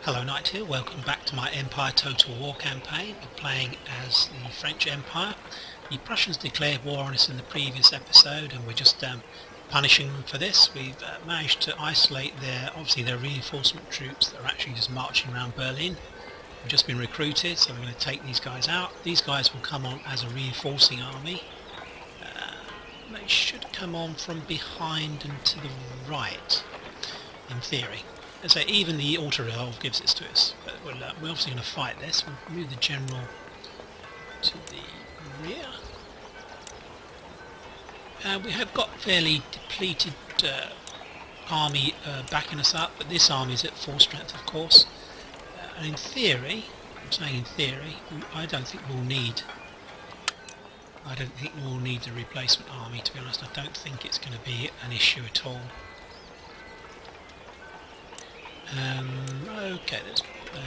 Hello Knight here, welcome back to my Empire Total War campaign. We're playing as the French Empire. The Prussians declared war on us in the previous episode and we're just punishing them for this. We've managed to isolate their reinforcement troops that are actually just marching around Berlin. We've just been recruited, so we're going to take these guys out. These guys will come on as a reinforcing army. They should come on from behind and to the right, in theory. As I say, even the auto-resolve gives this to us, but we're obviously going to fight this. We'll move the general to the rear. We have got fairly depleted army backing us up, but this army is at full strength, of course. And in theory, I'm saying in theory, I don't think we'll need the replacement army, to be honest. I don't think it's going to be an issue at all. Okay, let's put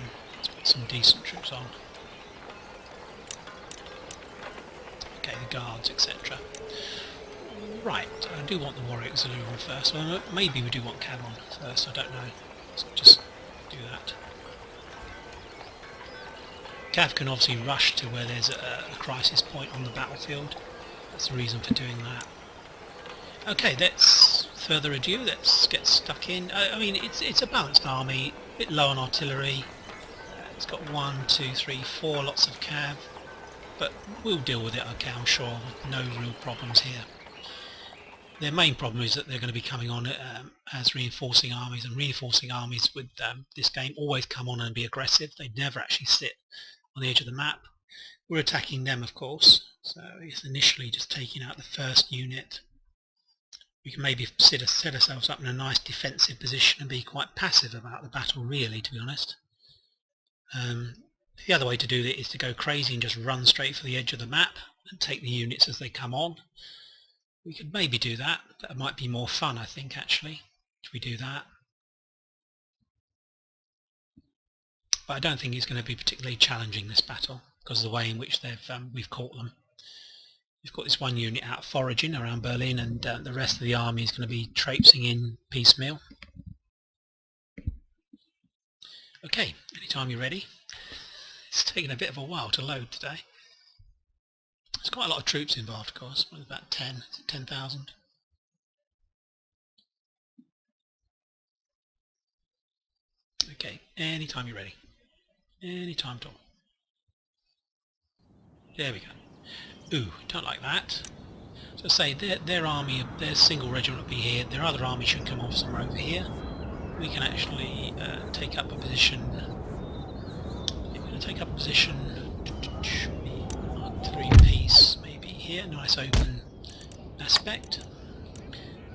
some decent troops on. Okay, the guards, etc. Right, I do want the warrior auxiliary first. Well, maybe we do want Cav on first, I don't know. Let's just do that. Cav can obviously rush to where there's a crisis point on the battlefield. That's the reason for doing that. Okay, further ado, let's get stuck in. I mean, it's a balanced army, a bit low on artillery. It's got 1, 2, 3, 4 lots of cav, but we'll deal with it, okay, I'm sure. No real problems here. Their main problem is that they're going to be coming on as reinforcing armies, and reinforcing armies with this game always come on and be aggressive. They never actually sit on the edge of the map. We're attacking them, of course, so it's initially just taking out the first unit. We can maybe set ourselves up in a nice defensive position and be quite passive about the battle, really, to be honest. The other way to do it is to go crazy and just run straight for the edge of the map and take the units as they come on. We could maybe do that. That might be more fun, I think, actually, if we do that. But I don't think it's going to be particularly challenging, this battle, because of the way in which we've caught them. We've got this one unit out foraging around Berlin, and the rest of the army is going to be traipsing in piecemeal. Okay, anytime you're ready. It's taken a bit of a while to load today. There's quite a lot of troops involved, of course. About 10,000. Okay, anytime you're ready. Anytime at all. There we go. Ooh, don't like that. So I say, their army, their single regiment will be here. Their other army should come off somewhere over here. We can actually take up a position. We're going to take up a position. Should be artillery piece, maybe here. Nice open aspect.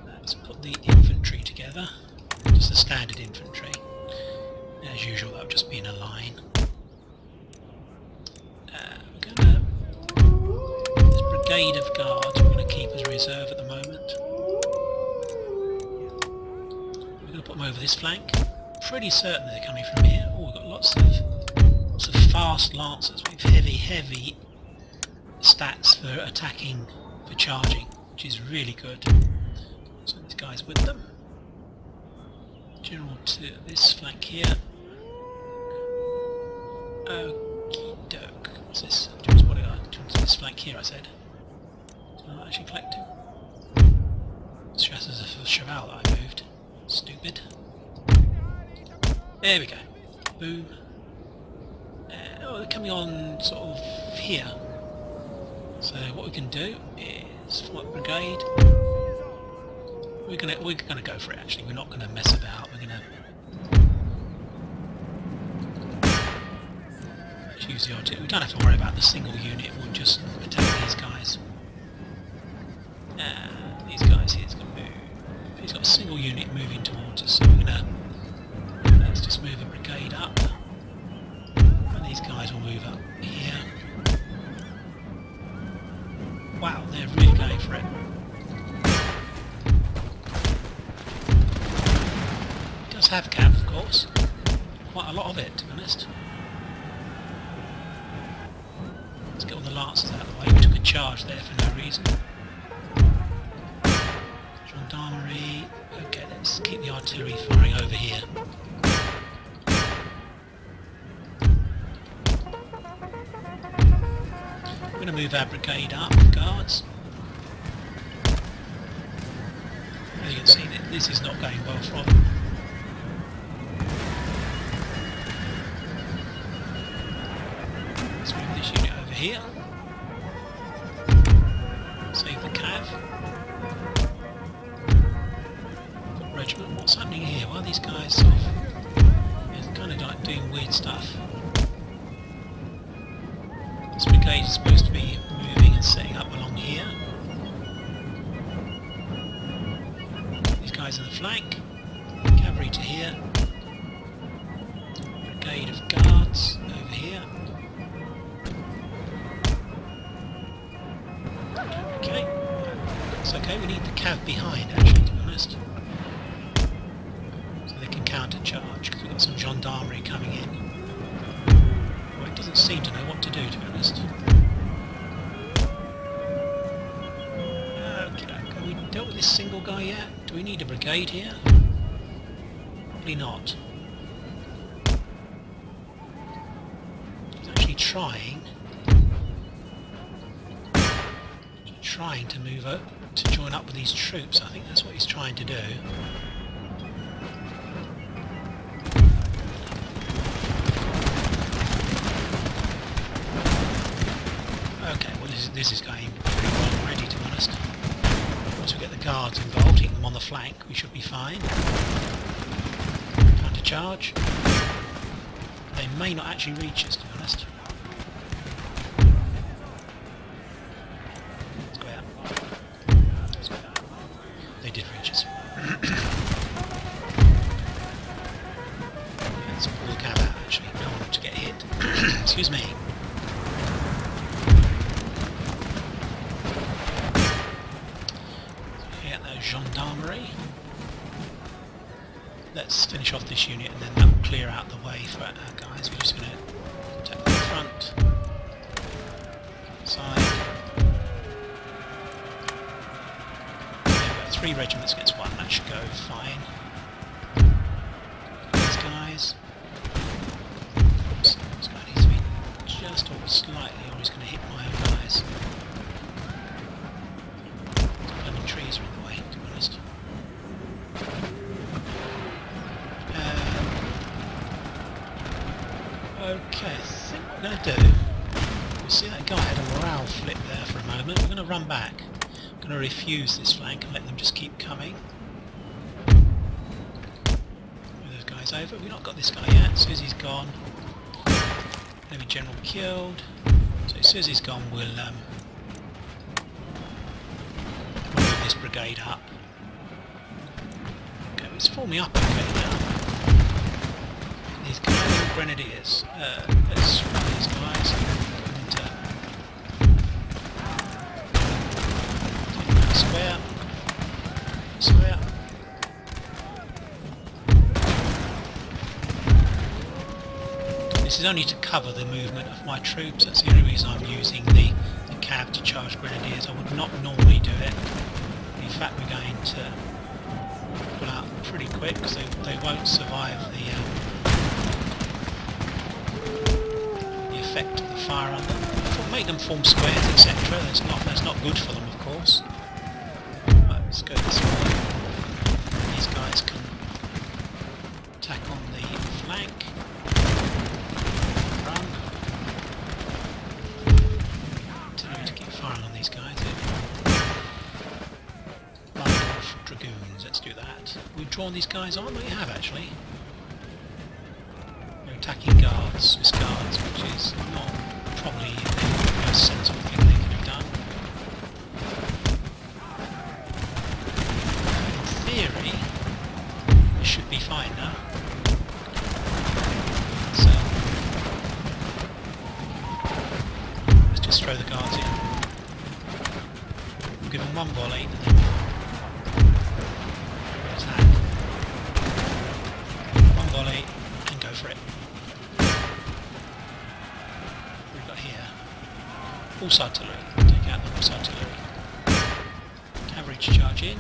Let's put the infantry together. Just the standard infantry. As usual, that would just be in a line. Brigade of guards we're going to keep as reserve at the moment. We're going to put them over this flank. Pretty certain they're coming from here. Oh, we've got lots of fast lancers with heavy stats for attacking, for charging, which is really good. So these guys with them. General to this flank here. Okie doke. What's this? This flank here, I said. Not actually collecting. It's just as a cheval that I moved. Stupid. There we go. Boom. Oh, they're coming on sort of here. So what we can do is form up brigade. We're gonna go for it. Actually, we're not gonna mess about. We're gonna use the artillery. We don't have to worry about the single unit. We'll just attack these guys. These guys here is going to move. He's got a single unit moving towards us, so let's just move a brigade up. And these guys will move up here. Wow, they're really going for it. It does have cav, of course. Quite a lot of it, to be honest. Let's get all the lancers out of the way. We took a charge there for no reason. Gendarmerie. Okay, let's keep the artillery firing over here. going to move our brigade up, guards. As you can see, this is not going well for them. Let's move this unit over here. Save the cav. Foot regiment. What's happening here? Why are these guys sort of kind of like doing weird stuff? This brigade is supposed to be moving and setting up along here. These guys in the flank. Cavalry to here. Brigade of guards over here. Okay. It's okay, we need the cav behind actually, to be honest. So they can counter-charge, because we've got some gendarmerie coming in. Well, it doesn't seem to know what to do, to be honest. Okay, have we dealt with this single guy yet? Do we need a brigade here? Probably not. He's actually trying to move up, to join up with these troops. I think that's what he's trying to do. Okay, well this is going pretty well already, to be honest. Once we get the guards involved, hitting them on the flank, we should be fine. Counter charge. They may not actually reach us, to be honest. They did reach us. Let's pull the cab out actually. Don't want them to get hit. Excuse me. Get those gendarmerie. Let's finish off this unit and then that will clear out the way for our guys. We're just going to take the front, side. 3 regiments against 1, that should go fine. These guys. Oops, this guy needs to be just off slightly or he's going to hit my own guys. Lemon trees are in the way, to be honest. Okay, I think what we're going to do, you see that guy had a morale flip there for a moment, we're going to run back. I'm going to refuse this flank and let them just keep coming. Move those guys over. We've not got this guy yet. As soon as he's gone, enemy general killed. So as soon as he's gone, we'll move this brigade up. Okay, it's forming up okay now. These guys are grenadiers. Let's run these guys. Square. Square. This is only to cover the movement of my troops. That's the only reason I'm using the cav to charge grenadiers. I would not normally do it. In fact, we're going to pull out pretty quick because they won't survive the effect of the fire on them. Make them form squares, etc. That's not good for them, of course. Let's go this way. These guys can attack on the flank. Run. Continue to keep firing on these guys. Run off dragoons, let's do that. We've drawn these guys on? Well, you have actually. They're attacking guards, Swiss guards, which is not probably the most sensible thing they could have done. Theory, it should be fine now. So let's just throw the guards in. We'll give them one volley and then attack. One volley and go for it. What we've got here? Horse artillery. Take out the horse artillery. Cavalry to charge in.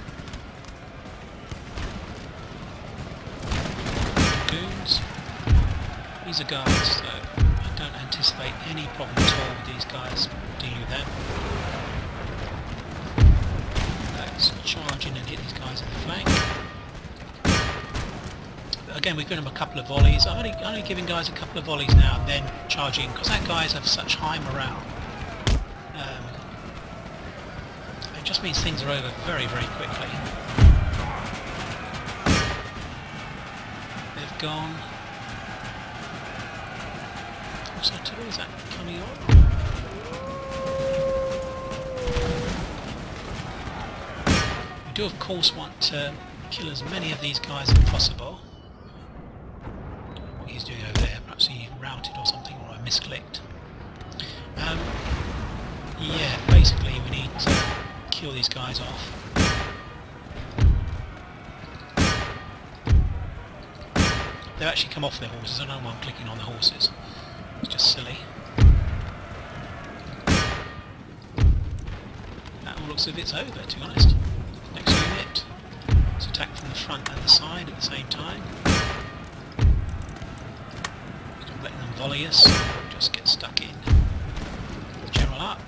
These are guards, so I don't anticipate any problem at all with these guys dealing with them. Let's charge in and hit these guys in the flank. But again, we've given them a couple of volleys. I'm only giving guys a couple of volleys now and then charging, because our guys have such high morale. It just means things are over very, very quickly. They've gone. What's artillery? Is that coming on? We do of course want to kill as many of these guys as possible. I don't know what he's doing over there, perhaps he routed or something, or I misclicked. Yeah, basically we need to kill these guys off. They've actually come off their horses. I don't know why I'm clicking on the horses. It's just silly. That all looks as if it's over, to be honest. Next unit. Let's attack from the front and the side at the same time. Stop letting them volley us. We'll just get stuck in. General up.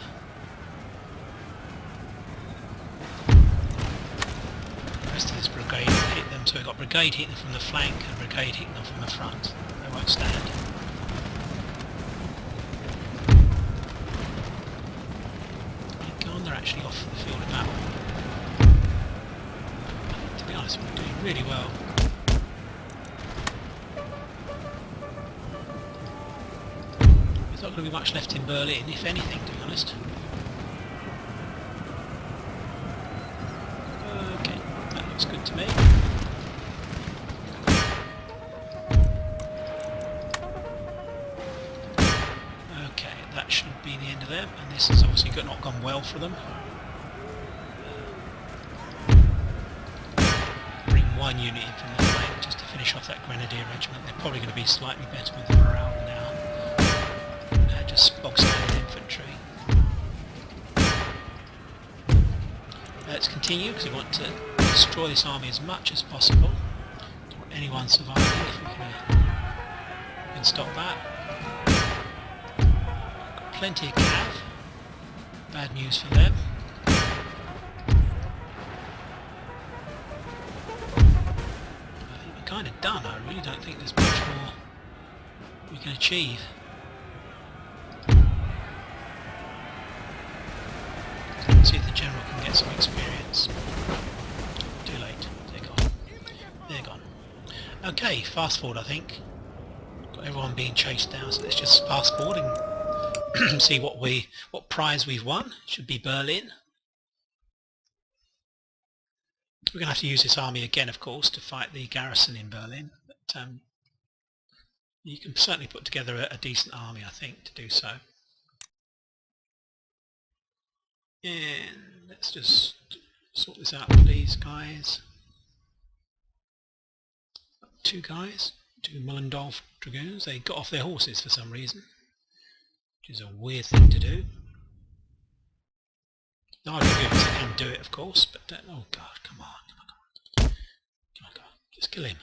The rest of this brigade will hit them. So we've got brigade hitting them from the flank and brigade hitting them from the front. They won't stand. They're actually off the field of battle. To be honest, we're doing really well. There's not going to be much left in Berlin, if anything, to be honest. Okay, that looks good to me. That should be the end of them, and this has obviously not gone well for them. Bring one unit in from the flank just to finish off that Grenadier regiment. They're probably going to be slightly better with the morale now. Just bog standard infantry. Let's continue because we want to destroy this army as much as possible. Don't want anyone surviving if we can stop that. Plenty of cav. Bad news for them. I think we're kind of done. I really don't think there's much more we can achieve. Let's see if the general can get some experience. Too late. They're gone. They're gone. Okay, fast forward I think. Got everyone being chased down, so let's just fast forward and see what prize we've won. Should be Berlin. We're going to have to use this army again, of course, to fight the garrison in Berlin. But you can certainly put together a decent army, I think, to do so. And let's just sort this out, please, guys. Two guys, two Mullendorf dragoons. They got off their horses for some reason, which is a weird thing to do. The dragoons can do it, of course, but oh god, come on, come on, just kill him.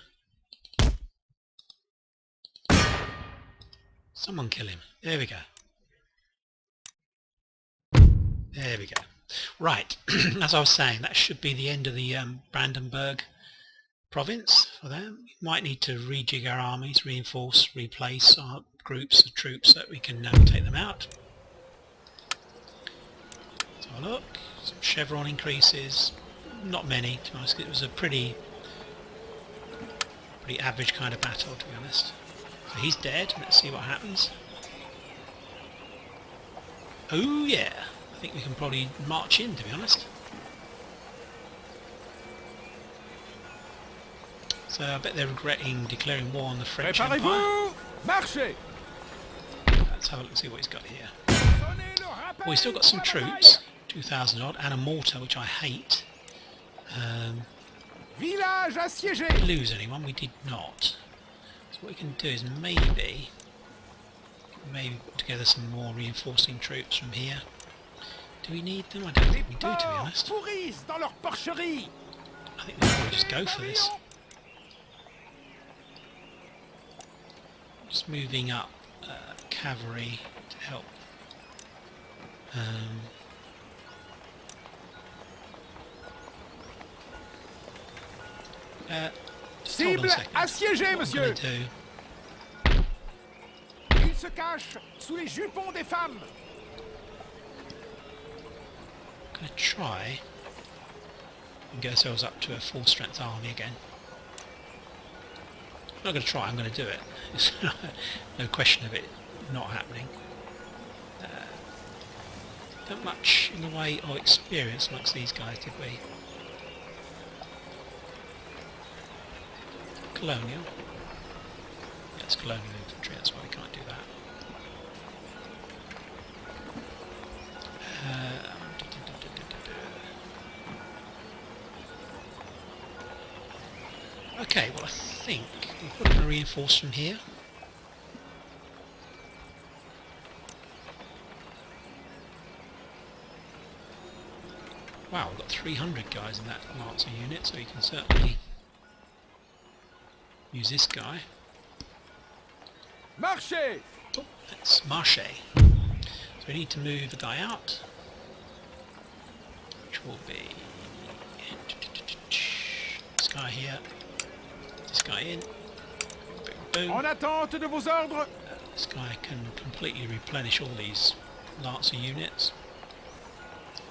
Someone kill him. There we go. There we go. Right, as I was saying, that should be the end of the Brandenburg province for them. We might need to rejig our armies, reinforce, replace our groups of troops so that we can take them out. Let's have a look. Some chevron increases. Not many, to be honest. It was a pretty average kind of battle, to be honest. So he's dead. Let's see what happens. Oh yeah, I think we can probably march in, to be honest. So I bet they're regretting declaring war on the French Empire. Marchez! Let's have a look and see what he's got here. Well, he's still got some troops, 2,000 odd, and a mortar, which I hate. Village assiégé! Did we lose anyone? We did not. So what we can do is maybe put together some more reinforcing troops from here. Do we need them? I don't think we do, to be honest. I think we can probably just go for this. Just moving up cavalry to help. Just hold on Cible a second. assiégée, What I'm monsieur. going to do. Il se cache sous les jupons des femmes. I'm going to try and get ourselves up to a full strength army again. I'm not going to try, I'm going to do it. There's no question of it not happening. Not much in the way of experience amongst these guys, did we? Colonial. Yeah, it's colonial infantry, that's why we can't do that. Okay, well I think we're probably going to reinforce from here. Wow, we've got 300 guys in that Lancer unit, so we can certainly use this guy. Marchez! Oh, let's marche. So we need to move the guy out, which will be this guy here, this guy in, boom, boom. En attente de vos ordres. This guy can completely replenish all these Lancer units.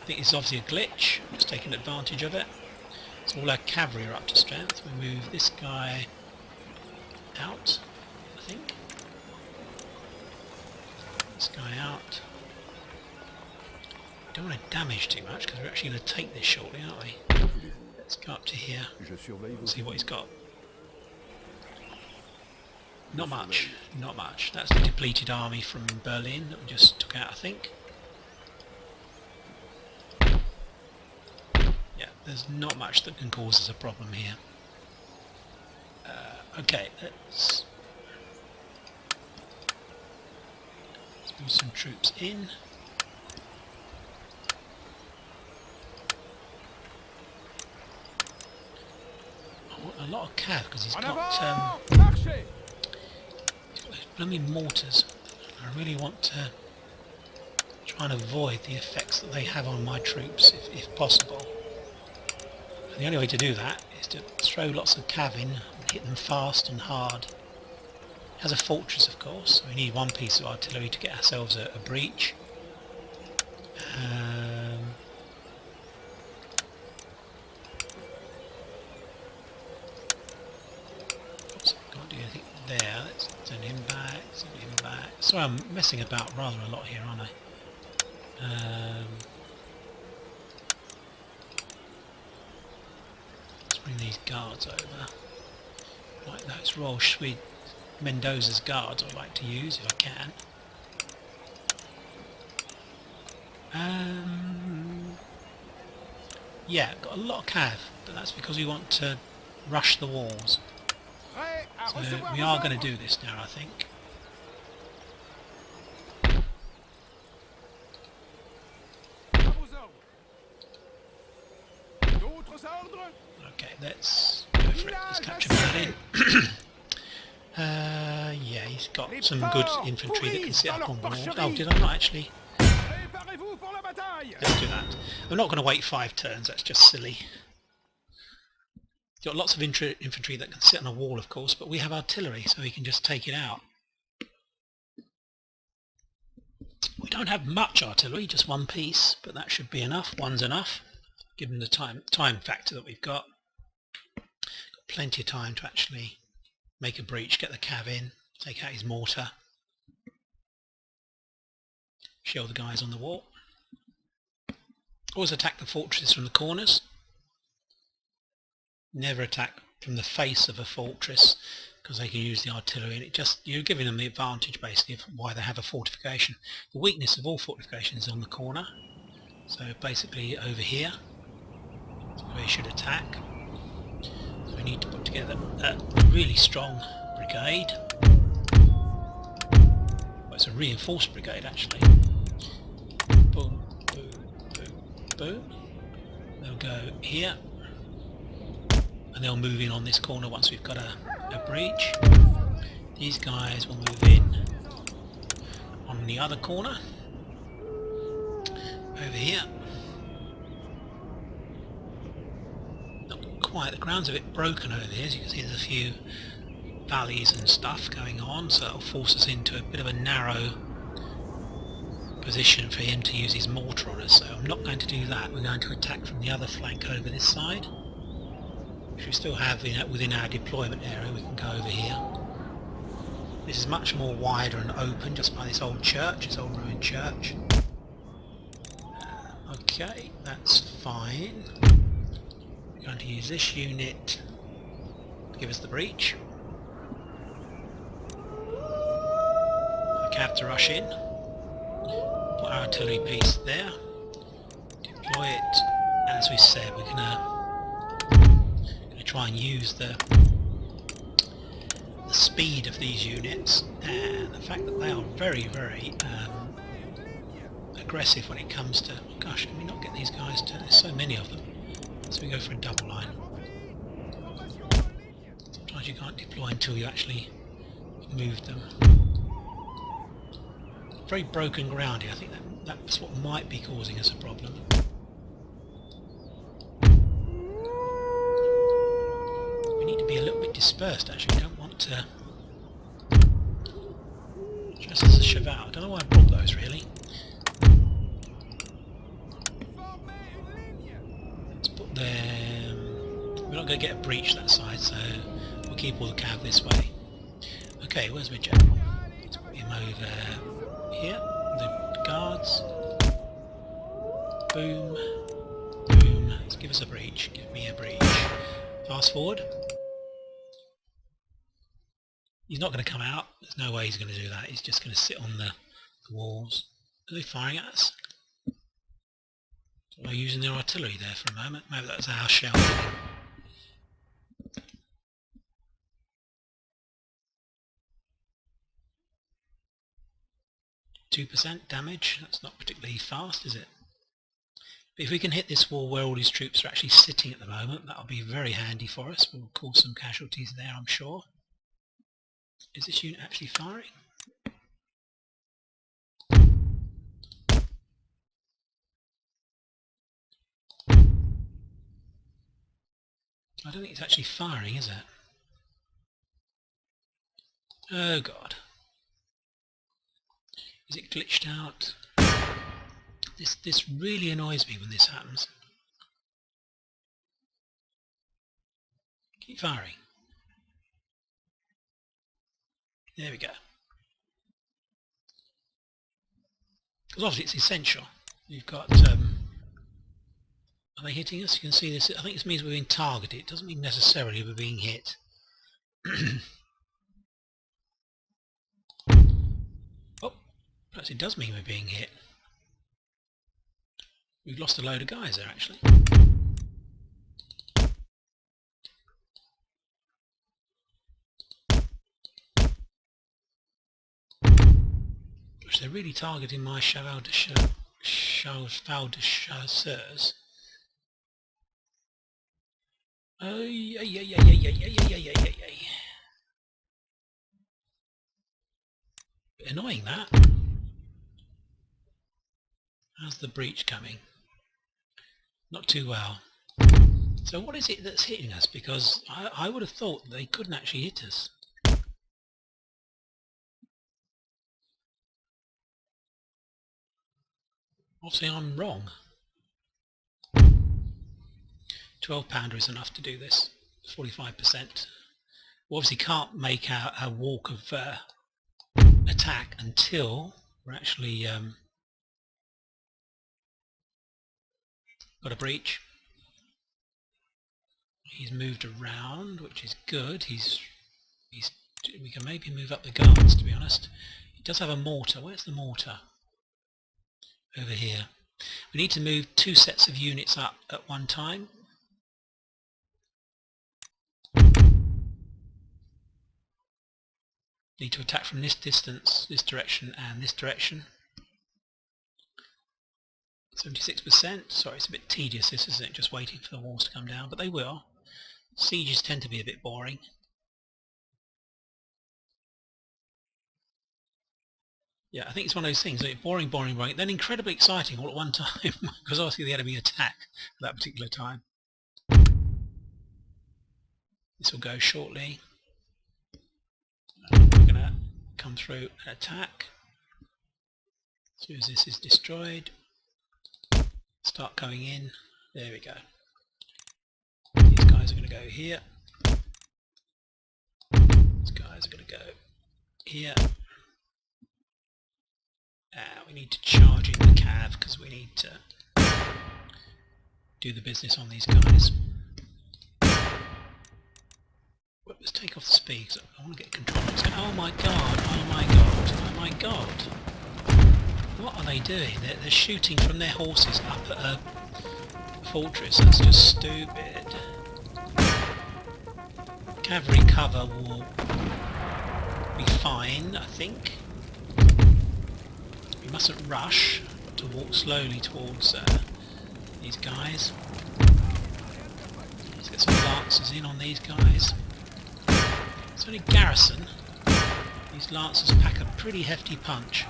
I think it's obviously a glitch, just taking advantage of it. So all our cavalry are up to strength. We move this guy out, I think. This guy out. Don't want to damage too much because we're actually going to take this shortly, aren't we? Let's go up to here. See what he's got. Not much, not much. That's the depleted army from Berlin that we just took out, I think. Yeah, there's not much that can cause us a problem here. Okay, let's move some troops in. I want a lot of cav because he's En got avant! Marchez! blooming mortars. I really want to try and avoid the effects that they have on my troops if possible. And the only way to do that is to throw lots of cav in and hit them fast and hard. It has a fortress, of course, so we need one piece of artillery to get ourselves a breach. Oops, can't do anything there. Let's send him back, send him back. Sorry, I'm messing about rather a lot here, aren't I? Let's bring these guards over. Like those Royal Swede Mendoza's guards I'd like to use if I can. Yeah, got a lot of cav, but that's because we want to rush the walls. Prêt à So recevoir we vos are going ordres. to do this now, I think. À vos ordres. D'autres ordres? Okay, let's go for it. Let's capture Berlin. Yeah, he's got some good infantry that can sit up on walls. Oh, did I not actually? Préparez-vous pour la bataille. Let's do that. I'm not going to wait 5 turns, that's just silly. You've got lots of infantry that can sit on a wall, of course, but we have artillery, so we can just take it out. We don't have much artillery, just one piece, but that should be enough. One's enough, given the time factor that we've got. Got plenty of time to actually make a breach, get the cav in, take out his mortar, shield the guys on the wall. Always attack the fortresses from the corners. Never attack from the face of a fortress because they can use the artillery, and you're giving them the advantage basically of why they have a fortification. The weakness of all fortifications is on the corner, so basically over here is where you should attack. So we need to put together a really strong brigade. Well, it's a reinforced brigade actually. Boom, boom, boom, boom. They'll go here. And they'll move in on this corner once we've got a breach. These guys will move in. on the other corner. Over here. Not quite, the ground's a bit broken over here, as you can see there's a few valleys and stuff going on, so it'll force us into a bit of a narrow position for him to use his mortar on us, so I'm not going to do that. We're going to attack from the other flank over this side, which we still have within our deployment area. We can go over here. This is much more wider and open just by this old church, this old ruined church. Okay, that's fine. We're going to use this unit to give us the breach. The cav to rush in. Put our artillery piece there. Deploy it. As we said, we're gonna try and use the speed of these units and the fact that they are very, very aggressive when it comes to... Gosh, can we not get these guys to... There's so many of them. So we go for a double line. Sometimes you can't deploy until you actually move them. Very broken ground here. I think that's what might be causing us a problem. We need to be a little bit dispersed actually. We don't want to... Just as a cheval. I don't know why I brought those really. Let's put them... We're not going to get a breach that side, so we'll keep all the cav this way. Okay, where's my general? Let's put him over here. The guards. Boom. Boom. Let's give us a breach. Give me a breach. Fast forward. He's not going to come out. There's no way he's going to do that. He's just going to sit on the walls. Are they firing at us? We're using their artillery there for a moment. Maybe that's our shell. 2% damage. That's not particularly fast, is it? But if we can hit this wall where all his troops are actually sitting at the moment, that'll be very handy for us. We'll cause some casualties there, I'm sure. Is this unit actually firing? I don't think it's actually firing, is it? Oh god. Is it glitched out? This really annoys me when this happens. Keep firing. There we go. Because obviously it's essential. You've got... are they hitting us? You can see this. I think this means we're being targeted. It doesn't mean necessarily we're being hit. Oh, perhaps it does mean we're being hit. We've lost a load of guys there actually. Gosh, they're really targeting my cheval de chasseurs. Oh, yeah. Bit annoying that. How's the breach coming? Not too well. So what is it that's hitting us? Because I would have thought they couldn't actually hit us. Obviously I'm wrong. 12-pounder is enough to do this. 45%. We obviously can't make our walk of attack until we're actually got a breach. He's moved around, which is good. We can maybe move up the guards, to be honest. He does have a mortar. Where's the mortar? Over here. We need to move 2 sets of units up at one time. Need to attack from this distance, this direction and this direction. 76%. Sorry, it's a bit tedious this, isn't it? Just waiting for the walls to come down, but they will. Sieges tend to be a bit boring. Yeah, I think it's one of those things, like boring, boring, boring, then incredibly exciting all at one time, because obviously the enemy attack at that particular time. This will go shortly. We're going to come through and attack. As soon as this is destroyed, start going in. There we go. These guys are going to go here. These guys are going to go here. We need to charge in the cav because we need to do the business on these guys. Well, let's take off the speed because I want to get control. Oh my god, oh my god, oh my god. What are they doing? They're shooting from their horses up at a fortress. That's just stupid. Cavalry cover will be fine, I think. We mustn't rush to walk slowly towards these guys. Let's get some lancers in on these guys. It's only garrison. These lancers pack a pretty hefty punch.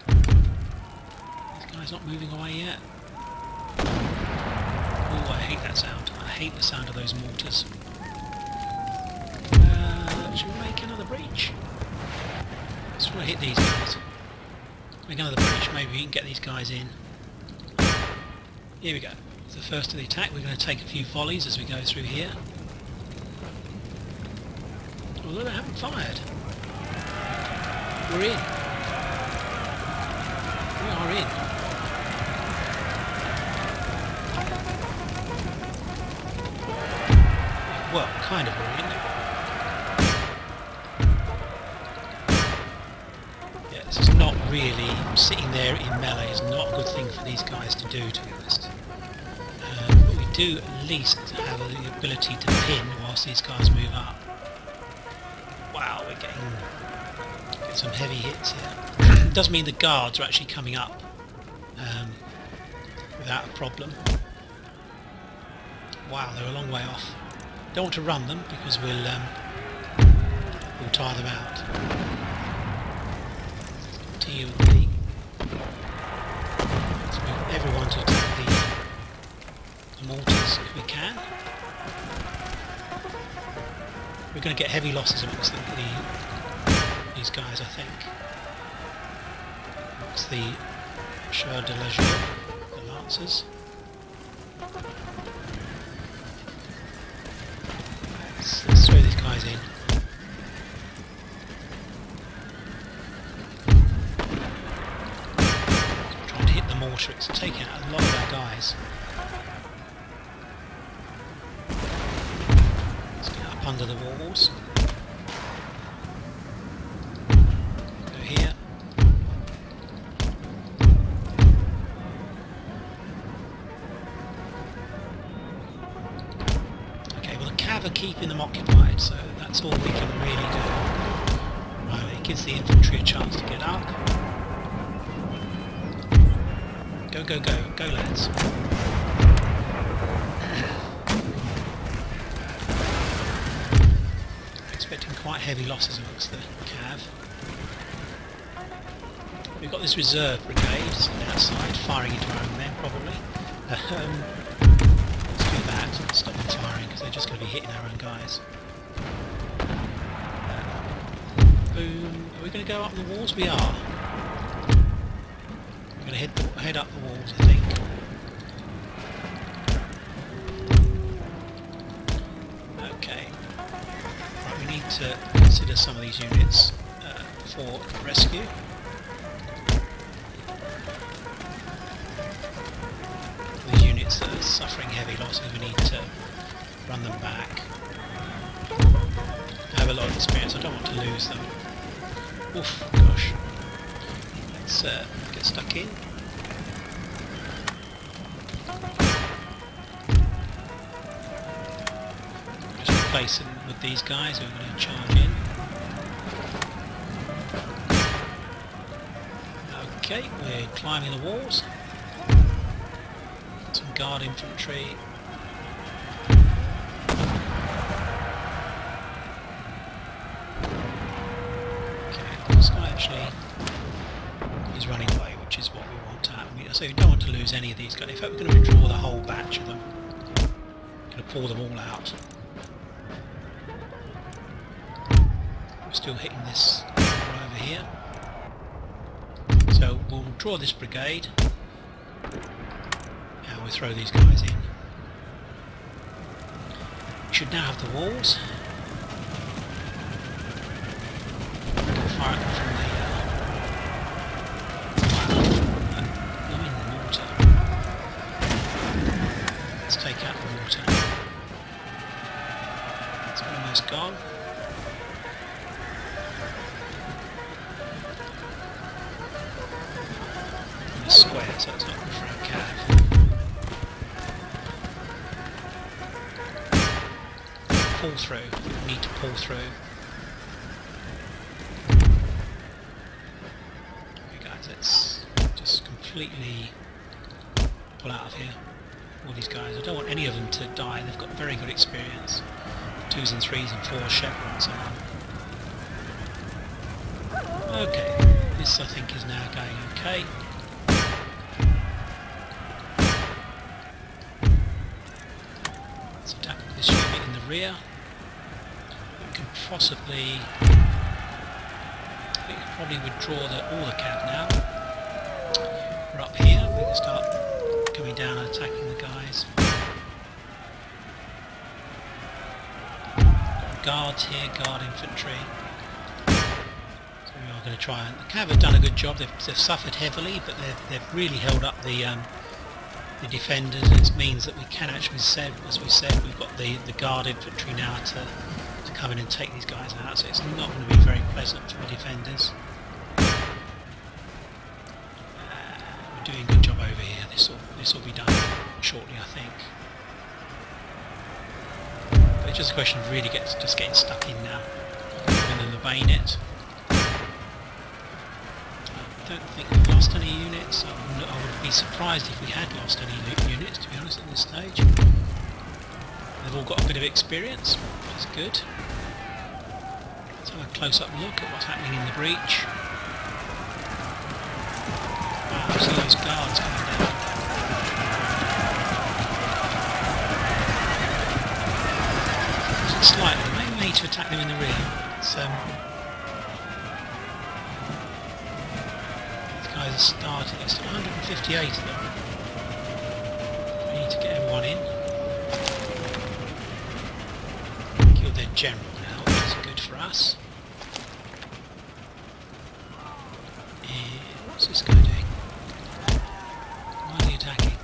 This guy's not moving away yet. Oh, I hate that sound. I hate the sound of those mortars. Should we make another breach? Let's try to hit these guys. Make another breach, maybe we can get these guys in. Here we go. It's the first of the attack. We're going to take a few volleys as we go through here. Although they haven't fired. We're in. We are in. Well, kind of we're in. Yeah, this is not really, sitting there in melee is not a good thing for these guys to do, to be honest. But we do at least have the ability to pin whilst these guys move up. Wow, we're getting some heavy hits here. It does mean the guards are actually coming up without a problem. Wow, they're a long way off. Don't want to run them because we'll tire them out. Continue with the. Let's move everyone to attack the mortars if we can. We're going to get heavy losses amongst these guys, I think. It's the Chevalier de Legion, the Lancers. Let's throw these guys in. Trying to hit the mortar, it's taking out a lot of our guys. Let's get up under the walls. Go here. Okay, well the cav are keeping them occupied, so that's all we can really do. Right, it gives the infantry a chance to get up. Go, go, go, go lads. Expecting quite heavy losses amongst the cav. We've got this reserve brigade sitting outside, firing into our own men probably. Let's do that, stop them firing because they're just going to be hitting our own guys. Boom. Are we going to go up the walls? We are. We're going to head up the walls, I think. Okay. Right, we need to consider some of these units for rescue. These units that are suffering heavy losses, we need to run them back. I have a lot of experience, I don't want to lose them. Oof, gosh. Let's get stuck in. Just replace them with these guys who are going to charge in. Okay, we're climbing the walls. Some guard infantry. Okay, this guy actually so you don't want to lose any of these guys. In fact, we're going to withdraw the whole batch of them. We're going to pull them all out. We're still hitting this right over here. So we'll draw this brigade. And we'll throw these guys in. We should now have the walls. Fire them from the blooming water. Let's take out the water. It's almost gone. And it's square, so it's not good for a cav. Pull through. We need to pull through. Let's just completely pull out of here. All these guys. I don't want any of them to die. They've got very good experience. 2s and 3s and 4s, chevrons and so on. Okay, this I think is now going okay. Let's attack this unit in the rear. We can possibly... we can probably withdraw all the cav now. We're up here, we can start coming down and attacking the guys. Guards here, guard infantry. So we are going to try and... the cav have done a good job. They've suffered heavily, but they've really held up the defenders. It means that we can actually, as we said, we've got the guard infantry now to come in and take these guys out, so it's not going to be very pleasant for the defenders. We're doing a good job over here. This will be done shortly, I think. But it's just a question of really just getting stuck in now. And then the bayonet. I don't think we've lost any units. I would be surprised if we had lost any units, to be honest, at this stage. They've all got a bit of experience, which is good. Let's have a close-up look at what's happening in the breach. Wow, see those guards coming down. Slightly, maybe we need to attack them in the rear. These guys are starting, it's 158 of them. We need to get everyone in. Kill their general now, which is good for us. And what's this guy doing? Why is he attacking?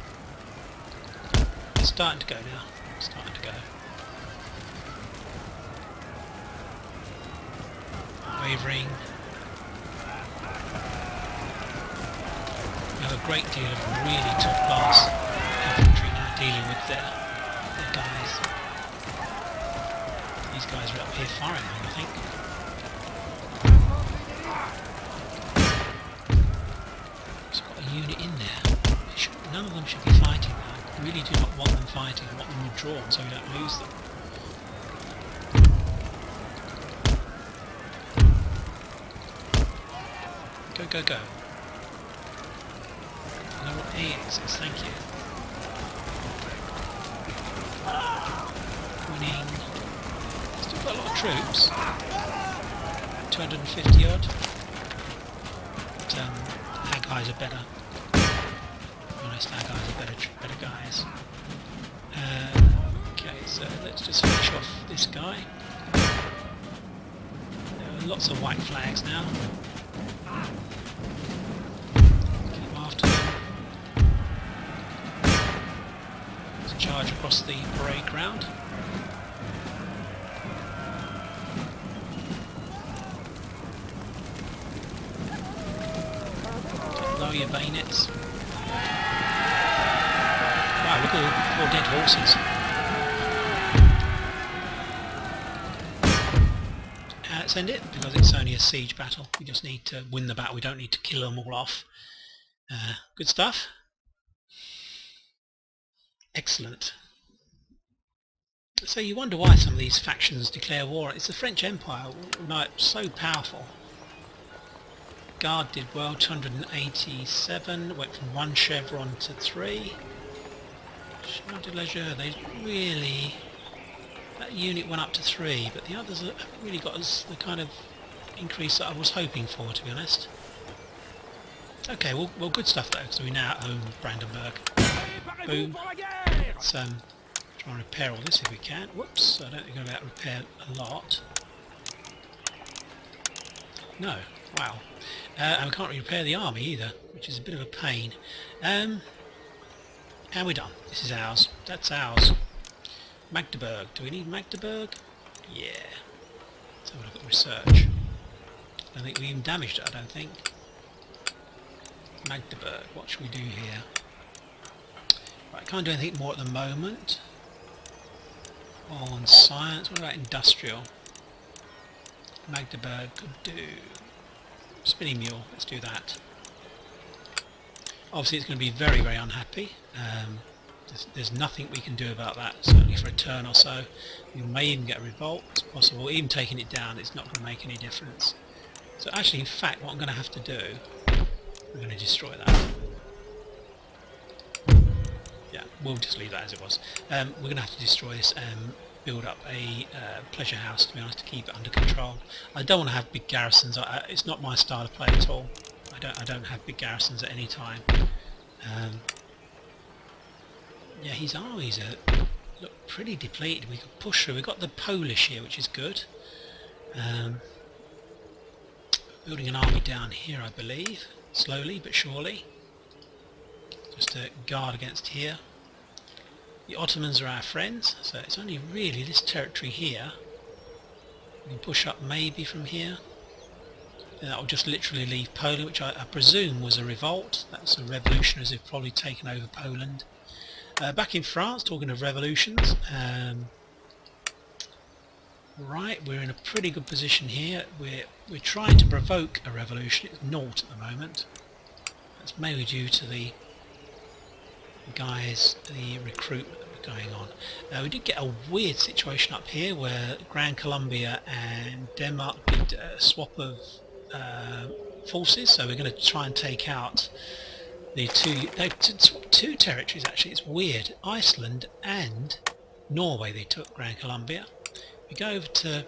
It's starting to go now. It's starting to go. Wavering. We have a great deal of really top class infantry now dealing with their guys. These guys are up here firing on, I think. It's got a unit in there. None of them should be fighting now. I really do not want them fighting. I want them withdrawn so we don't lose them. Go, go, go. Level AXs, thank you. Winning. Still got a lot of troops. 250 odd. But our guys are better. To be honest, our guys are better guys. Okay, so let's just finish off this guy. There are lots of white flags now. Charge across the parade ground. Lower your bayonets. Wow, look at all the poor dead horses. Let's end it, because it's only a siege battle. We just need to win the battle, we don't need to kill them all off. Good stuff. Excellent. So you wonder why some of these factions declare war. It's the French Empire, like, so powerful. Guard did well, 287, went from 1 chevron to 3. Chemin de Leisure, they really... That unit went up to 3, but the others haven't really got as the kind of increase that I was hoping for, to be honest. Okay, well good stuff though, so we're now at home with Brandenburg. Boom. Let's try and repair all this if we can. Whoops, I don't think I'm going to repair a lot. No, wow. And we can't really repair the army either, which is a bit of a pain. And we're done. This is ours. That's ours. Magdeburg. Do we need Magdeburg? Yeah. Let's have a look at research. I don't think we even damaged it, I don't think. Magdeburg. What should we do here? Right, can't do anything more at the moment. On science. What about industrial? Magdeburg could do spinning mule. Let's do that. Obviously, it's going to be very, very unhappy. There's nothing we can do about that, certainly for a turn or so. We may even get a revolt, it's possible. Even taking it down, it's not going to make any difference. So actually, in fact, what I'm going to have to do, we're going to destroy that. Yeah, we'll just leave that as it was. We're going to have to destroy this and build up a pleasure house, to be honest, to keep it under control. I don't want to have big garrisons. It's not my style of play at all. I don't have big garrisons at any time. Yeah, his armies look pretty depleted. We could push through. We've got the Polish here, which is good. Building an army down here, I believe, slowly but surely, just to guard against here. The Ottomans are our friends, so it's only really this territory here. We can push up maybe from here. And that will just literally leave Poland, which I presume was a revolt. That's the revolutionaries who've probably taken over Poland. Back in France, talking of revolutions, right, we're in a pretty good position here. We're trying to provoke a revolution. It's naught at the moment. That's mainly due to the recruitment that was going on. We did get a weird situation up here where Grand Columbia and Denmark did a swap of forces, so we're going to try and take out the two territories. Actually, it's weird. Iceland and Norway, they took Grand Columbia. We go over to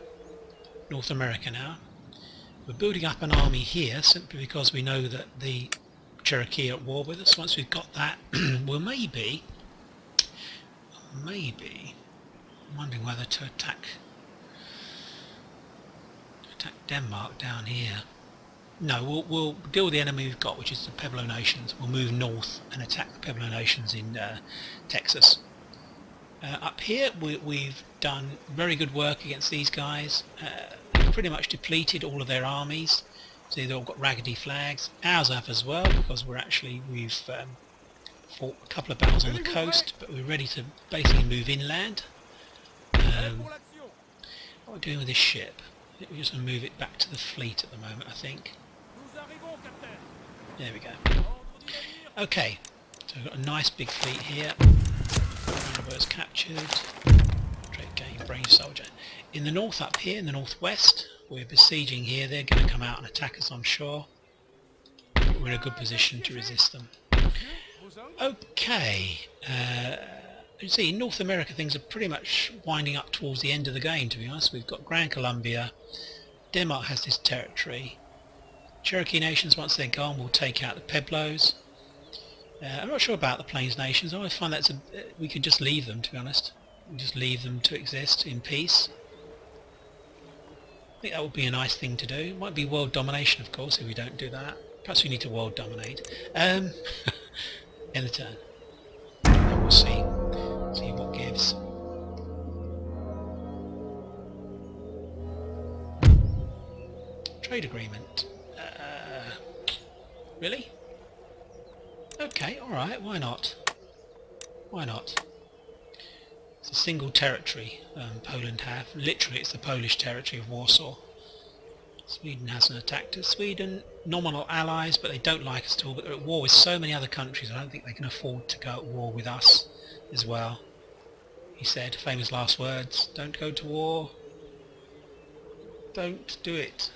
North America now. We're building up an army here simply because we know that the Cherokee are at war with us. Once we've got that, we'll maybe I'm wondering whether to attack Denmark down here. No, we'll deal with the enemy we've got, which is the Pueblo Nations. We'll move north and attack the Pueblo Nations in Texas. Up here, we've done very good work against these guys. Pretty much depleted all of their armies. See, they've all got raggedy flags. Ours have as well, because we've fought a couple of battles on the coast, but we're ready to basically move inland. What are we doing with this ship? I think we're just going to move it back to the fleet at the moment, I think. There we go. Okay, so we've got a nice big fleet here. Brandenburg's captured. Trade gain, brave soldier. In the north up here, in the northwest, we're besieging here. They're going to come out and attack us, I'm sure. But we're in a good position to resist them. Okay, you see, in North America things are pretty much winding up towards the end of the game, to be honest. We've got Grand Columbia. Denmark has this territory. Cherokee Nations, once they're gone, will take out the Pueblos. I'm not sure about the Plains Nations. I always find that we could just leave them, to be honest. We just leave them to exist in peace. I think that would be a nice thing to do. It might be world domination, of course, if we don't do that. Perhaps we need to world dominate. End the turn. And we'll see. See what gives. Trade agreement. Really? Okay, alright, why not? Why not? It's a single territory Poland have. Literally it's the Polish territory of Warsaw. Sweden hasn't attacked us. Sweden, nominal allies, but they don't like us at all. But they're at war with so many other countries, I don't think they can afford to go at war with us as well. He said, famous last words, don't go to war. Don't do it.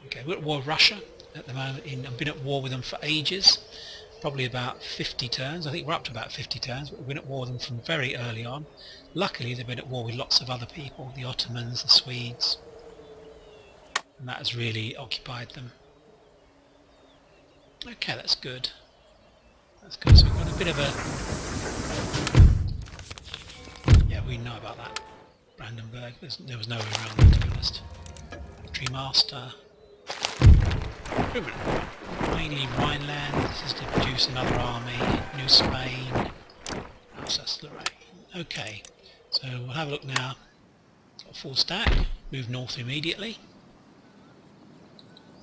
Okay, we're at war with Russia at the moment. I've been at war with them for ages, probably about 50 turns. I think we're up to about 50 turns, but we've been at war with them from very early on. Luckily, they've been at war with lots of other people, the Ottomans, the Swedes, and that has really occupied them. Okay, that's good. That's good. So we've got a bit of a... Yeah, we know about that. Brandenburg. There was no way around that, to be honest. Tree Master. Mainly Rhineland. This is to produce another army. New Spain. Alsace-Lorraine. Okay, so we'll have a look now. Got a full stack. Move north immediately.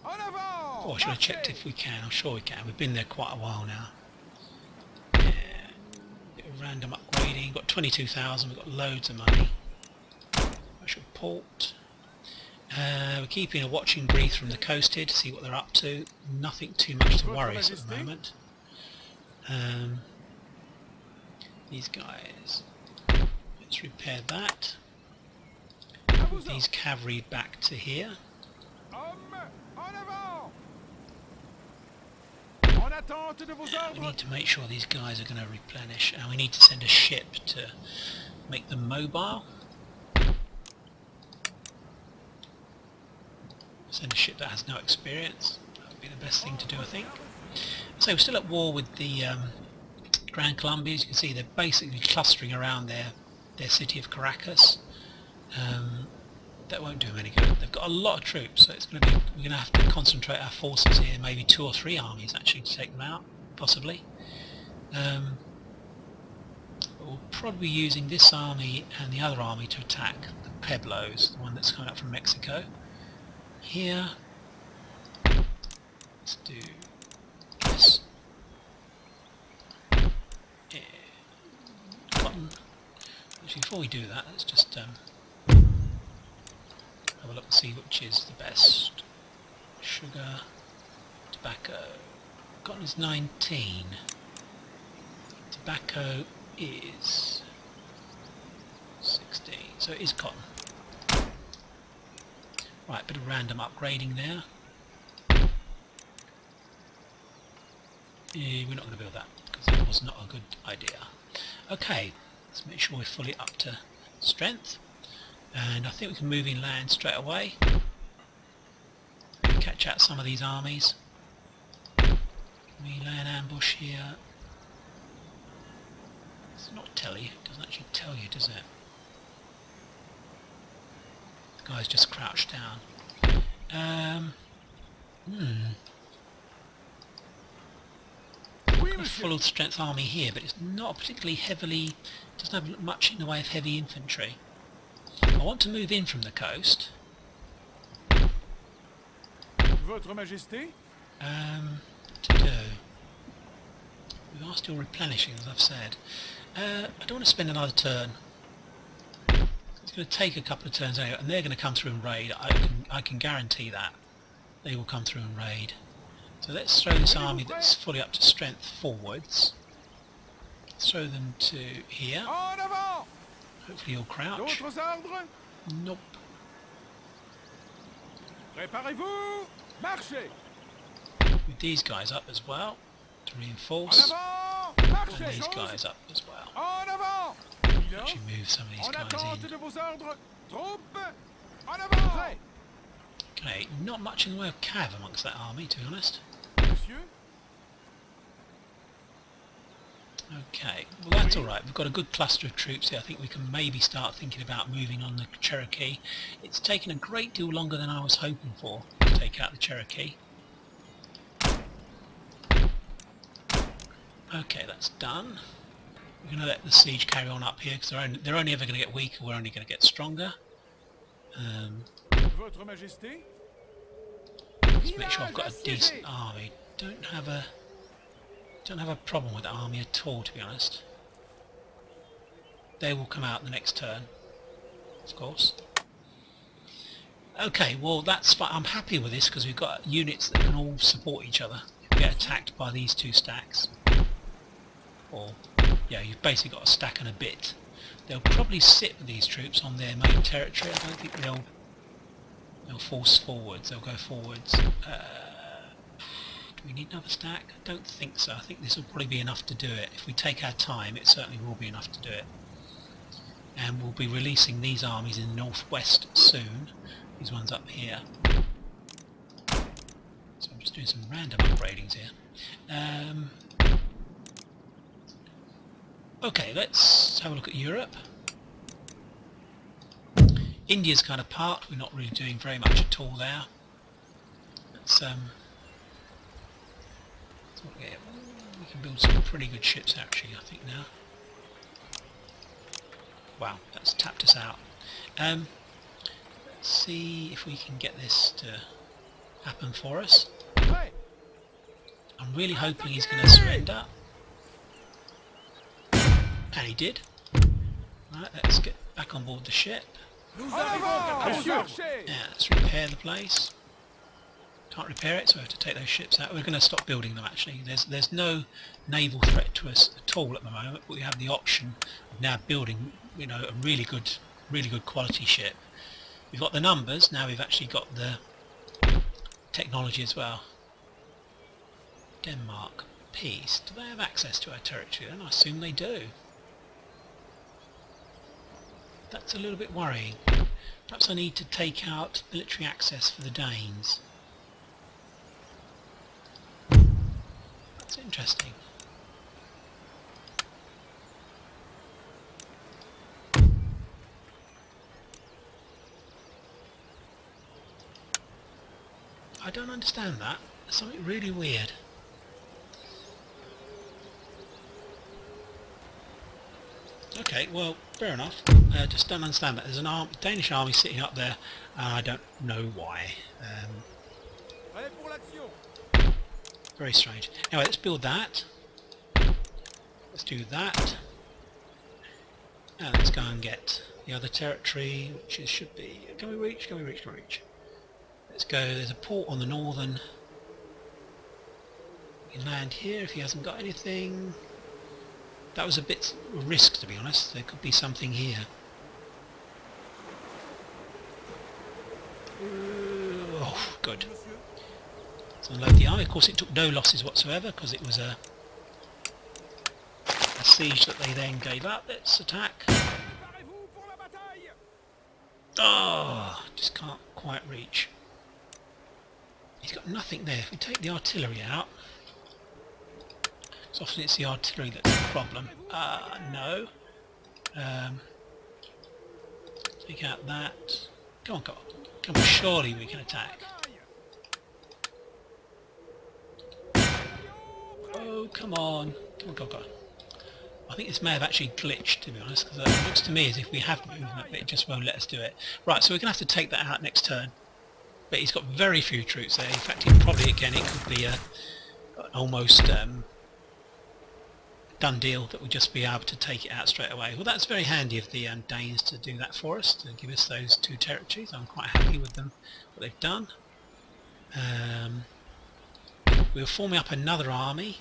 En avant! Oh, I should have checked if we can. I'm sure we can. We've been there quite a while now. Bit of random upgrading. Got 22,000. We've got loads of money. Commercial port. We're keeping a watching brief from the coast here to see what they're up to. Nothing too much to worry us at the moment. These guys. Let's repair that. Move these cavalry back to here. We need to make sure these guys are going to replenish, and we need to send a ship to make them mobile. Send a ship that has no experience. That would be the best thing to do, I think. So we're still at war with the Grand Columbia. As you can see, they're basically clustering around their city of Caracas. That won't do them any good. They've got a lot of troops, so we're going to have to concentrate our forces here. Maybe 2 or 3 armies actually to take them out, possibly. We'll probably be using this army and the other army to attack the Pueblos, the one that's coming up from Mexico. Here, let's do this. Yeah. Cotton. Actually, before we do that, let's just have a look and see which is the best. Sugar, tobacco. Cotton is 19. Tobacco is 16. So it is cotton. Right, bit of random upgrading there. We're not going to build that because that was not a good idea. Okay, let's make sure we're fully up to strength. And I think we can move inland straight away. Catch out some of these armies. We lay an ambush here. It's not tell you, it doesn't actually tell you, does it? The guy's just crouched down. Got a full strength army here, but it's not particularly heavily, doesn't have much in the way of heavy infantry. I want to move in from the coast. Votre Majesté? To do. We are still replenishing, as I've said. I don't want to spend another turn. It's going to take a couple of turns anyway, and they're going to come through and raid. I can guarantee that. They will come through and raid. So let's throw this army that's fully up to strength forwards. Let's throw them to here. Hopefully you'll crouch. Nope. Préparez-vous, marchez. With these guys up as well to reinforce. And these guys up as well. Actually move some of these guys in. Okay, not much in the way of cav amongst that army, to be honest. Okay, well that's alright. We've got a good cluster of troops here. I think we can maybe start thinking about moving on the Cherokee. It's taken a great deal longer than I was hoping for to take out the Cherokee. Okay, that's done. We're going to let the siege carry on up here because they're only ever going to get weaker, we're only going to get stronger. Votre Majesté? Let's make sure I've got a decent army. Don't have a problem with the army at all, to be honest. They will come out the next turn, of course. Okay, well that's fine. I'm happy with this because we've got units that can all support each other. If we get attacked by these 2 stacks, or yeah, you've basically got a stack and a bit. They'll probably sit with these troops on their main territory. I don't think they'll They'll force forwards, they'll go forwards. Do we need another stack? I don't think so. I think this will probably be enough to do it. If we take our time, it certainly will be enough to do it. And we'll be releasing these armies in the northwest soon. These ones up here. So I'm just doing some random upgradings here. Okay, let's have a look at Europe. India's kind of parked. We're not really doing very much at all there. Let's we can build some pretty good ships actually, I think now. Wow, that's tapped us out. Let's see if we can get this to happen for us. I'm really hoping he's going to surrender. And he did. Right, let's get back on board the ship. Yeah, let's repair the place. Can't repair it, so we have to take those ships out. We're going to stop building them actually. There's no naval threat to us at all at the moment, but we have the option of now building, you know, a really good quality ship. We've got the numbers, now we've actually got the technology as well. Denmark, peace. Do they have access to our territory then? I assume they do. That's a little bit worrying. Perhaps I need to take out military access for the Danes. That's interesting. I don't understand that. There's something really weird. Okay, well, fair enough. Just don't understand that. There's an Danish army sitting up there, and I don't know why. Very strange. Anyway, let's build that. Let's do that. Now let's go and get the other territory, which is, should be... Can we reach? Can we reach? Can we reach? Let's go. There's a port on the northern. We can land here if he hasn't got anything. That was a bit of a risk, to be honest. There could be something here. Oh, good. Let's unload the army. Of course, it took no losses whatsoever because it was a siege that they then gave up. Let's attack. Oh, just can't quite reach. He's got nothing there. If we take the artillery out, so often it's the artillery that's the problem. No. Take out that. Come on, come on. Come on, surely we can attack. Oh, come on. Come on, come on, come on. I think this may have actually glitched, to be honest, because it looks to me as if we have movement, but it just won't let us do it. Right, so we're going to have to take that out next turn. But he's got very few troops there. In fact, he probably, again, it could be an almost done deal that we'll just be able to take it out straight away. Well, that's very handy of the Danes to do that for us, to give us those two territories. I'm quite happy with them, what they've done. We're forming up another army.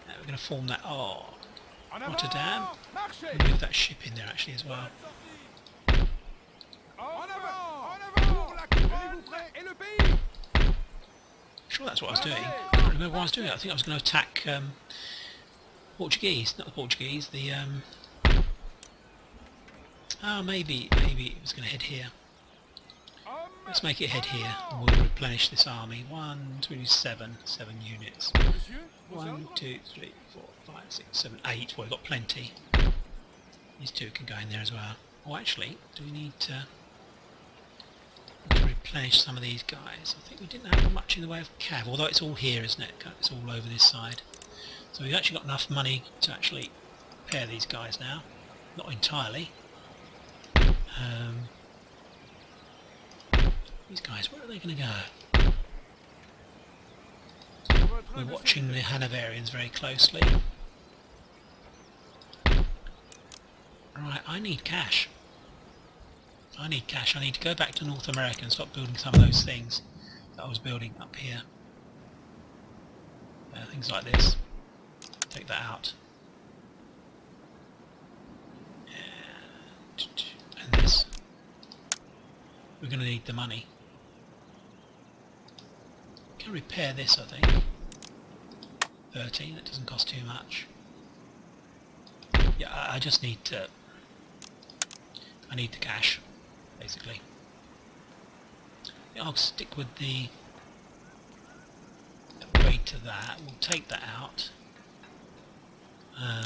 We're going to form that... Oh, Rotterdam. We'll move that ship in there actually as well. Sure, that's what I was doing. I can't remember what I was doing. I think I was going to attack Portuguese, not the Portuguese. The oh, maybe it was going to head here. Let's make it head here, and we'll replenish this army. 1, 2, 7 units. 1, 2, 3, 4, 5, 6, 7, 8. Well, we've got plenty. These two can go in there as well. Oh, actually, do we need to replenish some of these guys? I think we didn't have much in the way of cav, although it's all here, isn't it? It's all over this side. So we've actually got enough money to actually repair these guys now. Not entirely. These guys, where are they going to go? We're watching the Hanoverians very closely. Right, I need cash. I need cash. I need to go back to North America and stop building some of those things that I was building up here. Things like this. Take that out. And this. We're going to need the money. Can repair this, I think. 13, that doesn't cost too much. Yeah, I just need to... I need the cash, basically. I'll stick with the upgrade to that. We'll take that out.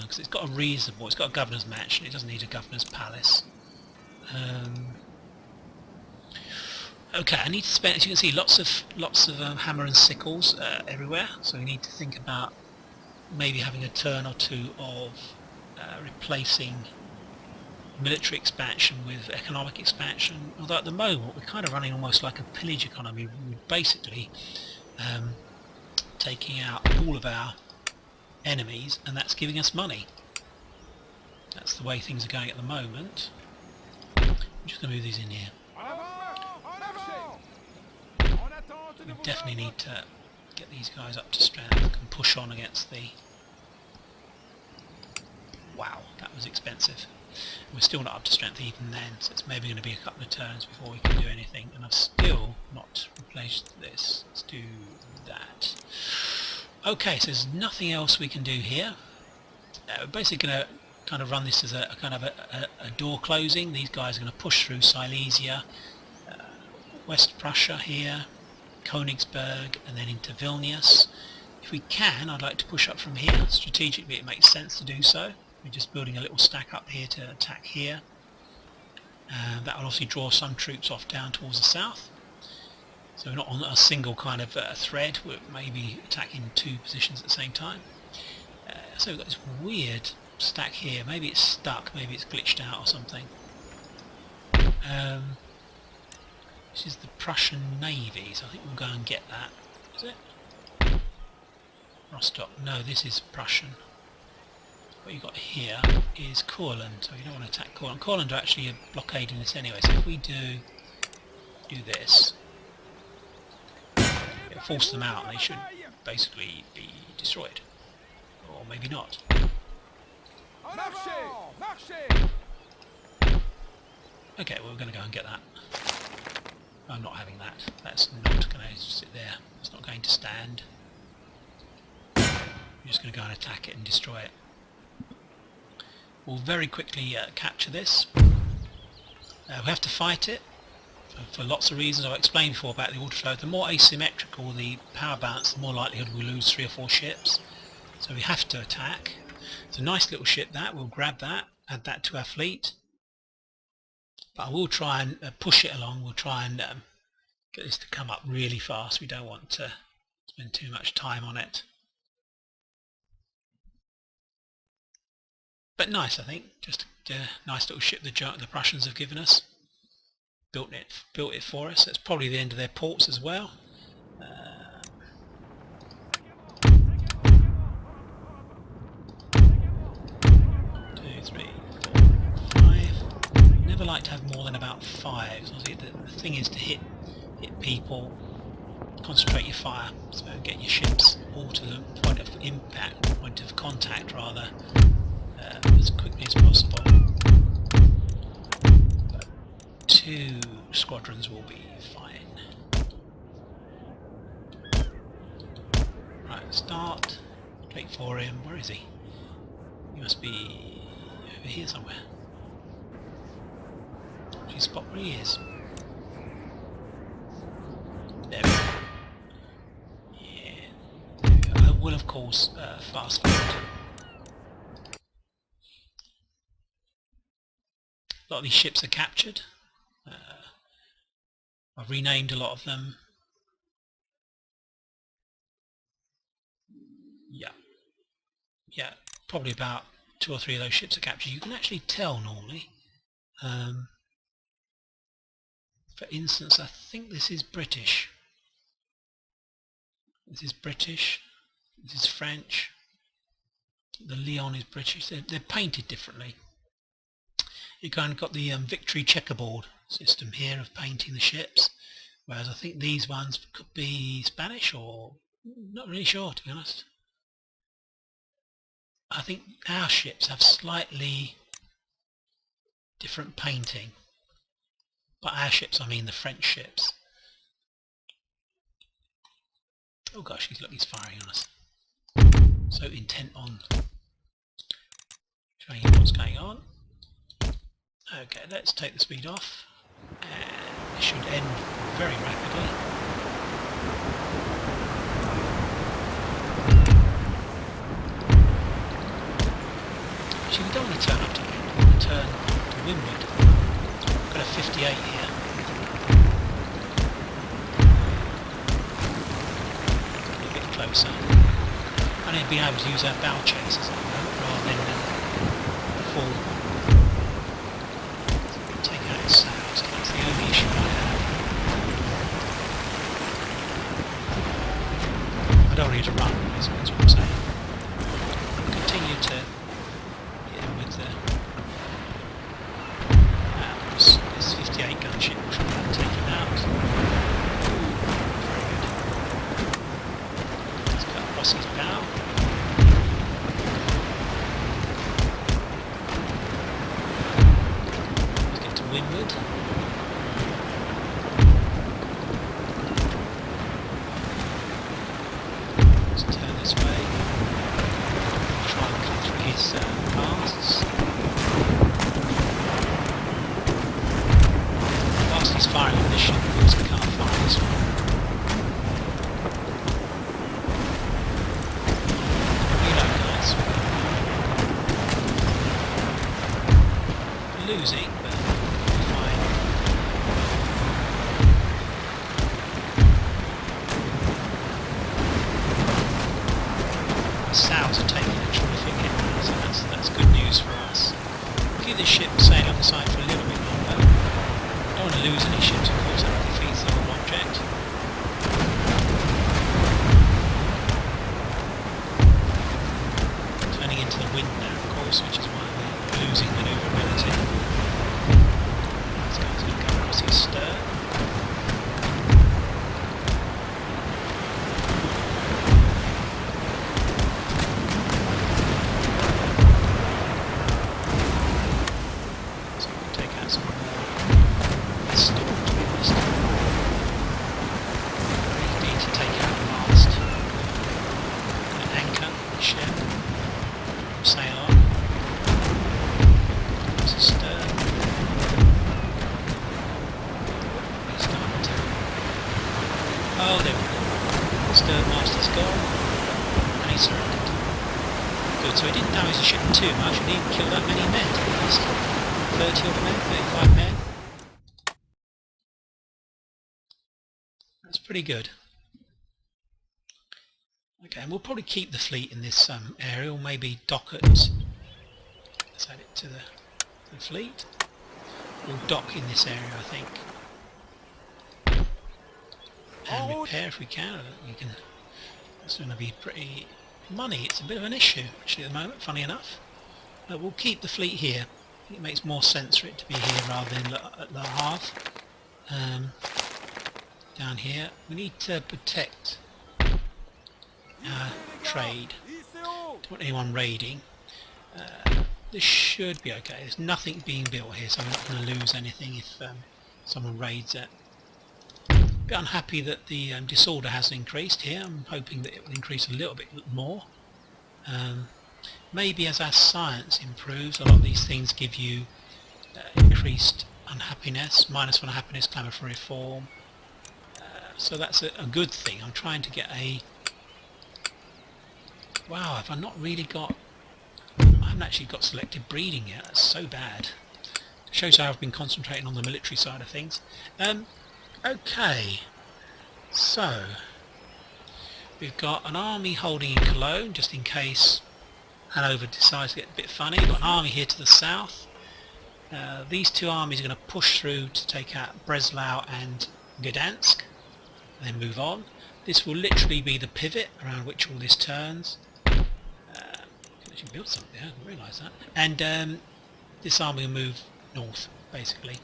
Because it's got a reasonable, it's got a governor's mansion, it doesn't need a governor's palace. Okay, I need to spend, as you can see, lots of hammer and sickles everywhere. So we need to think about maybe having a turn or two of replacing military expansion with economic expansion. Although at the moment we're kind of running almost like a pillage economy. We're basically taking out all of our enemies, and that's giving us money. That's the way things are going at the moment. I'm just going to move these in here. We definitely need to get these guys up to strength and push on against the... Wow, that was expensive. We're still not up to strength even then, so it's maybe going to be a couple of turns before we can do anything. And I've still not replaced this. Let's do that. Okay, so there's nothing else we can do here. We're basically going to kind of run this as a kind of a door closing. These guys are going to push through Silesia, West Prussia here, Königsberg, and then into Vilnius. If we can, I'd like to push up from here. Strategically it makes sense to do so. We're just building a little stack up here to attack here. That will obviously draw some troops off down towards the south. So we're not on a single kind of thread, we're maybe attacking two positions at the same time. So we've got this weird stack here. Maybe it's stuck, maybe it's glitched out or something. This is the Prussian Navy, so I think we'll go and get that. Is it? Rostock. No, this is Prussian. What you've got here is Courland, so you don't want to attack Courland. Courland are actually blockading this anyway, so if we do this, it'll force them out and they should basically be destroyed. Or maybe not. Okay, well, we're going to go and get that. I'm not having that. That's not going to sit there. It's not going to stand. I'm just going to go and attack it and destroy it. We'll very quickly capture this. We have to fight it for lots of reasons. I've explained before about the autoflow. The more asymmetrical the power balance, the more likelihood we lose 3 or 4 ships. So we have to attack. It's a nice little ship that. We'll grab that, add that to our fleet. But I will try and push it along. We'll try and get this to come up really fast. We don't want to spend too much time on it. But nice, I think. Just a nice little ship the Prussians have given us. Built it for us. That's probably the end of their ports as well. 2, 3, 4, 5. Never like to have more than about 5. So the thing is to hit people, concentrate your fire, so get your ships all to the point of impact, point of contact rather, as quickly as possible. But 2 squadrons will be fine. Right, start. Wait for him. Where is he? He must be over here somewhere. Can you spot where he is? There we go. Yeah. There we go. I will of course fast forward. A lot of these ships are captured. I've renamed a lot of them. Yeah, probably about 2 or 3 of those ships are captured. You can actually tell normally. For instance, I think this is British. This is British. This is French. The Leon is British. They're painted differently. You've kind of got the victory checkerboard system here of painting the ships, whereas I think these ones could be Spanish, or not really sure, to be honest. I think our ships have slightly different painting. By our ships, I mean the French ships. Oh gosh, he's firing on us. So intent on showing you what's going on. Okay, let's take the speed off. And it should end very rapidly. Actually, we don't want to turn up to wind, we want to turn to windward. We've got a 58 here. A bit closer. I need to be able to use our bow chasers at the moment rather than full. Take out its sails, that's the only issue I have. I don't need to run, that's what I'm saying. Continue to get in with the this 58 gunship, which we're going to take him out. Very good. Let's cut across his bow. Let's get to windward. Let's turn this way. Try and cut through his masts. Whilst he's firing on this ship, of course we can't fire this one. Reload, guys. We're losing, but we're fine. The sails are taking a terrific hit now, so that's good news for us. Keep this ship sailing on the side for a little bit longer. Don't want to lose any ships, of course, that defeats the whole object. Turning into the wind now, of course, which is why we're losing manoeuvrability. This guy's going to go across his stern. So we'll take out some more storm, to be honest. We need to take out the mast. Anchor the ship. Sail on. There's a stern. He's not. Oh, there we go. Stern master's gone. And he surrendered. Good, so he didn't damage the ship too much, and he didn't kill that many men, to be honest. 30 odd men, 35 men. That's pretty good. Okay, and we'll probably keep the fleet in this area, or maybe dock at... Let's add it to the fleet. We'll dock in this area, I think. And repair if we can. That's going to be pretty... Money, it's a bit of an issue, actually, at the moment, funny enough. But we'll keep the fleet here. I think it makes more sense for it to be here rather than at La Havre. Down here, we need to protect our trade. Don't want anyone raiding. This should be okay. There's nothing being built here, so we're not going to lose anything if someone raids it. Bit unhappy that the disorder has increased here. I'm hoping that it will increase a little bit more. Maybe as our science improves, a lot of these things give you increased unhappiness, -1 happiness, clamour for reform. So that's a good thing. I'm trying to get a... Wow, have I not really got... I haven't actually got selective breeding yet. That's so bad. It shows how I've been concentrating on the military side of things. Okay, so we've got an army holding in Cologne just in case Hanover decides to get a bit funny. We've got an army here to the south. These two armies are going to push through to take out Breslau and Gdansk and then move on. This will literally be the pivot around which all this turns. I can actually build something there, I didn't realise that. And this army will move north, basically.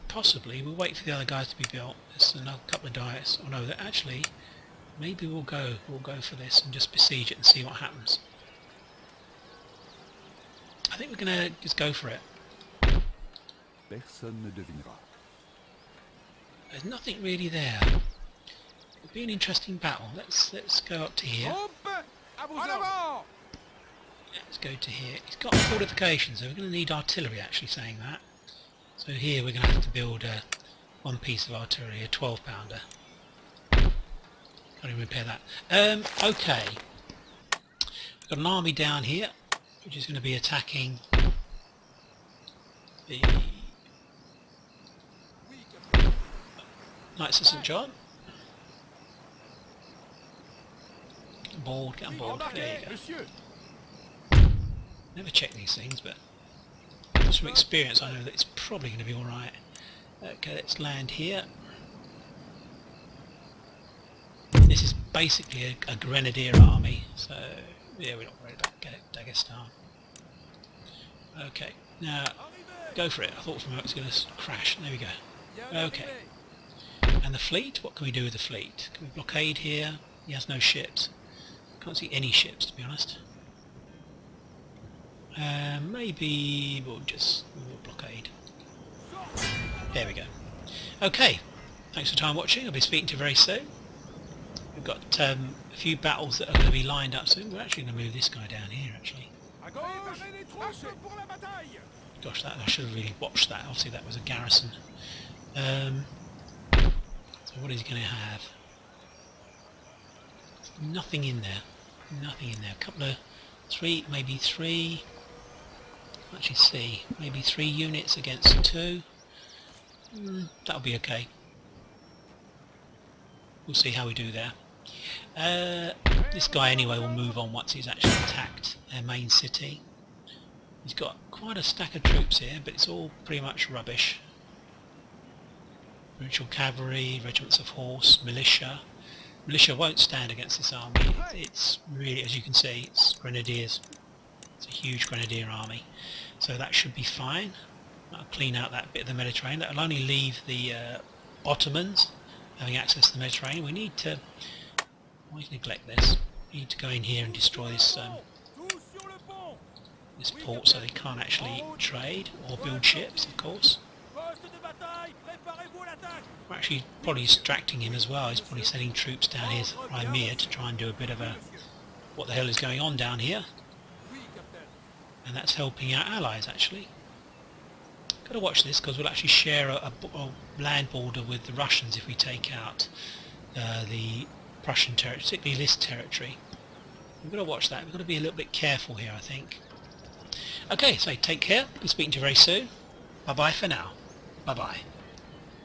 Possibly we'll wait for the other guys to be built. There's another couple of diets. Oh no, that actually maybe we'll go for this and just besiege it and see what happens. I think we're gonna just go for it. personne ne devinera. There's nothing really there. It'll be an interesting battle. Let's go up to here. Troupes, en avant! Let's go to here. It's got fortifications, so we're going to need artillery, actually, saying that. So here we're going to have to build one piece of artillery, a 12-pounder. Can't even repair that. Okay. We've got an army down here, which is going to be attacking the Knights of St. John. Get on board, get on board. There you go. Monsieur! Never check these things, but just from experience I know that it's probably going to be alright. Okay, let's land here. This is basically a grenadier army, so yeah, we're not worried about Dagestan. Okay, now go for it. I thought for a moment it was going to crash. There we go. Okay. And the fleet? What can we do with the fleet? Can we blockade here? He has no ships. Can't see any ships, to be honest. Maybe we'll blockade. There we go. Okay. Thanks for time watching. I'll be speaking to you very soon. We've got a few battles that are going to be lined up soon. We're actually going to move this guy down here, actually. À gauche, marchez pour la bataille! Gosh, I should have really watched that. Obviously that was a garrison. So what is he going to have? Nothing in there. Nothing in there. A couple of maybe three. Actually, see, maybe 3 units against 2. That'll be okay. We'll see how we do there. This guy anyway will move on once he's actually attacked their main city. He's got quite a stack of troops here, but it's all pretty much rubbish. Provincial cavalry, regiments of horse, militia. Militia won't stand against this army. It's really, as you can see, it's grenadiers. It's a huge grenadier army. So that should be fine. That'll clean out that bit of the Mediterranean. That'll only leave the Ottomans having access to the Mediterranean. We need to... Always neglect this. We need to go in here and destroy this this port so they can't actually trade or build ships, of course. We're actually probably distracting him as well. He's probably sending troops down here to Crimea to try and do a bit of a what the hell is going on down here. And that's helping our allies, actually. Got to watch this because we'll actually share a land border with the Russians if we take out the Prussian territory, particularly this territory. We've got to watch that. We've got to be a little bit careful here, I think. Okay, so take care. Be speaking to you very soon. Bye bye for now. Bye bye.